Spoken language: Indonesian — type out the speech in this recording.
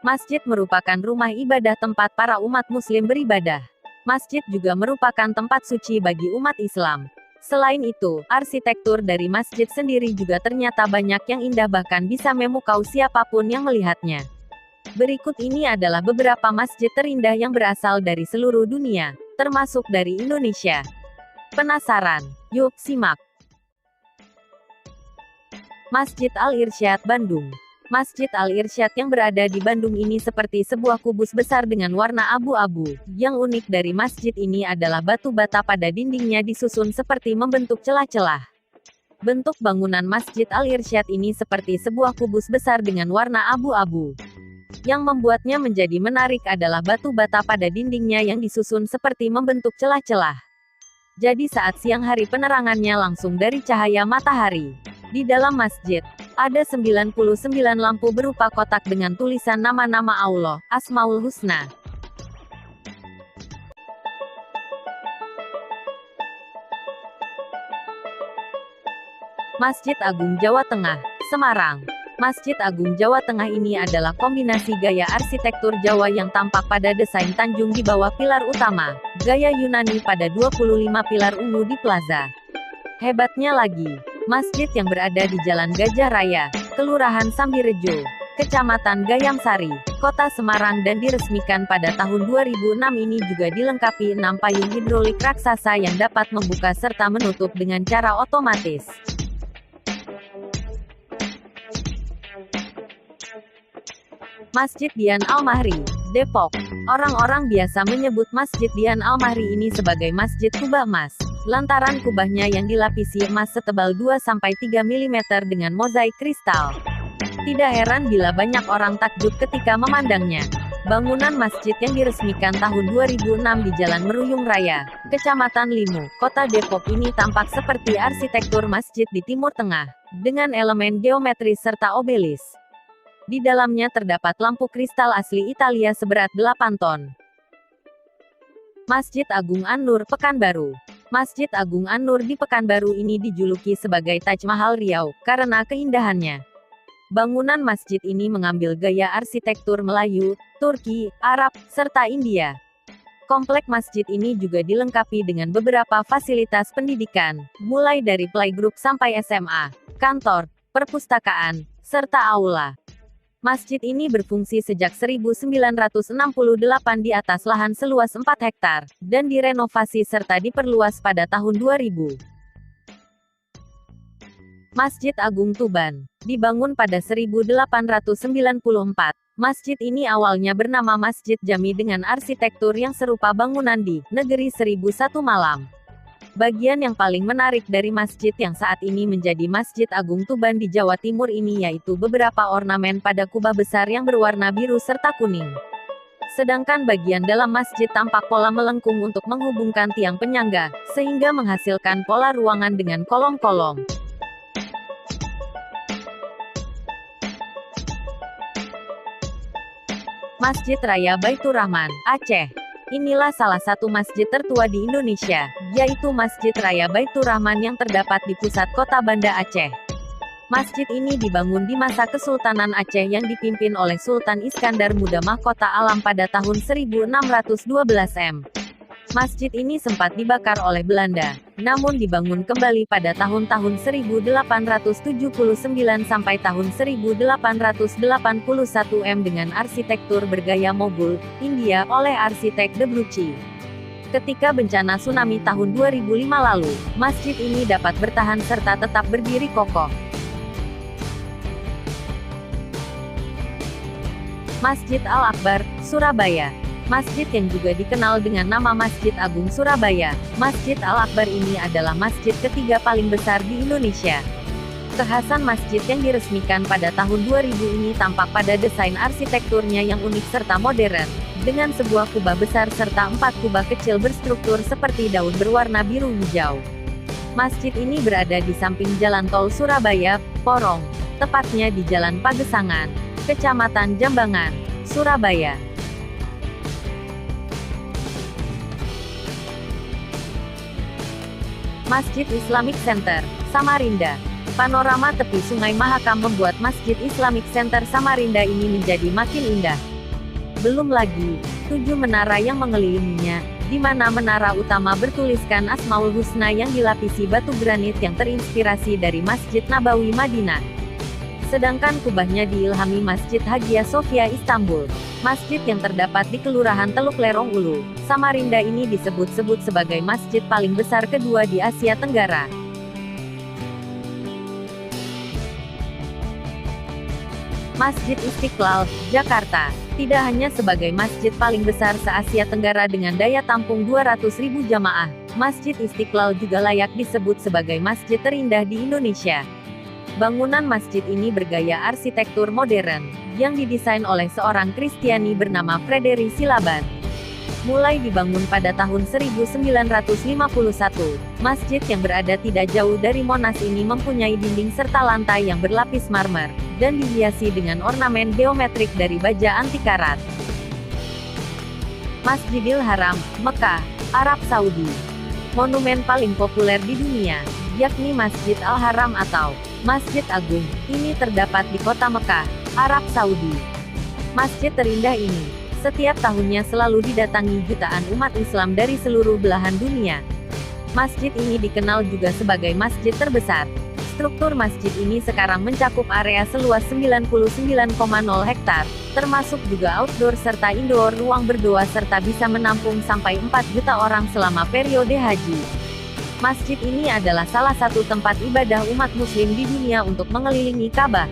Masjid merupakan rumah ibadah tempat para umat Muslim beribadah. Masjid juga merupakan tempat suci bagi umat Islam. Selain itu, arsitektur dari masjid sendiri juga ternyata banyak yang indah bahkan bisa memukau siapapun yang melihatnya. Berikut ini adalah beberapa masjid terindah yang berasal dari seluruh dunia, termasuk dari Indonesia. Penasaran? Yuk simak. Masjid Al-Irsyad, Bandung. Masjid Al-Irsyad yang berada di Bandung ini seperti sebuah kubus besar dengan warna abu-abu. Yang unik dari masjid ini adalah batu bata pada dindingnya disusun seperti membentuk celah-celah. Bentuk bangunan Masjid Al-Irsyad ini seperti sebuah kubus besar dengan warna abu-abu. Yang membuatnya menjadi menarik adalah batu bata pada dindingnya yang disusun seperti membentuk celah-celah. Jadi saat siang hari penerangannya langsung dari cahaya matahari. Di dalam masjid, ada 99 lampu berupa kotak dengan tulisan nama-nama Allah, Asmaul Husna. Masjid Agung Jawa Tengah, Semarang. Masjid Agung Jawa Tengah ini adalah kombinasi gaya arsitektur Jawa yang tampak pada desain tanjung di bawah pilar utama, gaya Yunani pada 25 pilar ungu di plaza. Hebatnya lagi, masjid yang berada di Jalan Gajah Raya, Kelurahan Sambirejo, Kecamatan Gayam Sari, Kota Semarang dan diresmikan pada tahun 2006 ini juga dilengkapi 6 payung hidrolik raksasa yang dapat membuka serta menutup dengan cara otomatis. Masjid Dian Al-Mahri, Depok. Orang-orang biasa menyebut Masjid Dian Al-Mahri ini sebagai Masjid Kubah Emas, lantaran kubahnya yang dilapisi emas setebal 2-3 mm dengan mozaik kristal. Tidak heran bila banyak orang takjub ketika memandangnya. Bangunan masjid yang diresmikan tahun 2006 di Jalan Meruyung Raya, Kecamatan Limu, Kota Depok ini tampak seperti arsitektur masjid di Timur Tengah, dengan elemen geometris serta obelis. Di dalamnya terdapat lampu kristal asli Italia seberat 8 ton. Masjid Agung An-Nur, Pekanbaru. Masjid Agung An-Nur di Pekanbaru ini dijuluki sebagai Taj Mahal Riau, karena keindahannya. Bangunan masjid ini mengambil gaya arsitektur Melayu, Turki, Arab, serta India. Komplek masjid ini juga dilengkapi dengan beberapa fasilitas pendidikan, mulai dari playgroup sampai SMA, kantor, perpustakaan, serta aula. Masjid ini berfungsi sejak 1968 di atas lahan seluas 4 hektar, dan direnovasi serta diperluas pada tahun 2000. Masjid Agung Tuban, dibangun pada 1894. Masjid ini awalnya bernama Masjid Jami dengan arsitektur yang serupa bangunan di Negeri 1001 Malam. Bagian yang paling menarik dari masjid yang saat ini menjadi Masjid Agung Tuban di Jawa Timur ini yaitu beberapa ornamen pada kubah besar yang berwarna biru serta kuning. Sedangkan bagian dalam masjid tampak pola melengkung untuk menghubungkan tiang penyangga, sehingga menghasilkan pola ruangan dengan kolong-kolong. Masjid Raya Baitur Rahman, Aceh. Inilah salah satu masjid tertua di Indonesia, yaitu Masjid Raya Baitur Rahman yang terdapat di pusat kota Banda Aceh. Masjid ini dibangun di masa Kesultanan Aceh yang dipimpin oleh Sultan Iskandar Muda Mahkota Alam pada tahun 1612 m. Masjid ini sempat dibakar oleh Belanda, namun dibangun kembali pada tahun-tahun 1879 sampai tahun 1881 m dengan arsitektur bergaya Moghul, India oleh arsitek Debruschi. Ketika bencana tsunami tahun 2005 lalu, masjid ini dapat bertahan serta tetap berdiri kokoh. Masjid Al-Akbar, Surabaya. Masjid yang juga dikenal dengan nama Masjid Agung Surabaya, Masjid Al-Akbar ini adalah masjid ketiga paling besar di Indonesia. Kekhasan masjid yang diresmikan pada tahun 2000 ini tampak pada desain arsitekturnya yang unik serta modern, dengan sebuah kubah besar serta 4 kubah kecil berstruktur seperti daun berwarna biru hijau. Masjid ini berada di samping Jalan Tol Surabaya, Porong, tepatnya di Jalan Pagesangan, Kecamatan Jambangan, Surabaya. Masjid Islamic Center, Samarinda. Panorama tepi Sungai Mahakam membuat Masjid Islamic Center Samarinda ini menjadi makin indah. Belum lagi, 7 menara yang mengelilinginya, di mana menara utama bertuliskan Asmaul Husna yang dilapisi batu granit yang terinspirasi dari Masjid Nabawi Madinah. Sedangkan kubahnya diilhami Masjid Hagia Sophia Istanbul. Masjid yang terdapat di Kelurahan Teluk Lerong Ulu, Samarinda ini disebut-sebut sebagai masjid paling besar kedua di Asia Tenggara. Masjid Istiqlal, Jakarta. Tidak hanya sebagai masjid paling besar se-Asia Tenggara dengan daya tampung 200.000 jamaah, Masjid Istiqlal juga layak disebut sebagai masjid terindah di Indonesia. Bangunan masjid ini bergaya arsitektur modern, yang didesain oleh seorang Kristiani bernama Frederick Silaban. Mulai dibangun pada tahun 1951, masjid yang berada tidak jauh dari Monas ini mempunyai dinding serta lantai yang berlapis marmer, dan dihiasi dengan ornamen geometrik dari baja anti karat. Masjidil Haram, Mekah, Arab Saudi. Monumen paling populer di dunia, yakni Masjid Al-Haram atau Masjid Agung, ini terdapat di kota Mekah, Arab Saudi. Masjid terindah ini, setiap tahunnya selalu didatangi jutaan umat Islam dari seluruh belahan dunia. Masjid ini dikenal juga sebagai masjid terbesar. Struktur masjid ini sekarang mencakup area seluas 99,0 hektar, termasuk juga outdoor serta indoor ruang berdoa serta bisa menampung sampai 4 juta orang selama periode haji. Masjid ini adalah salah satu tempat ibadah umat muslim di dunia untuk mengelilingi Ka'bah.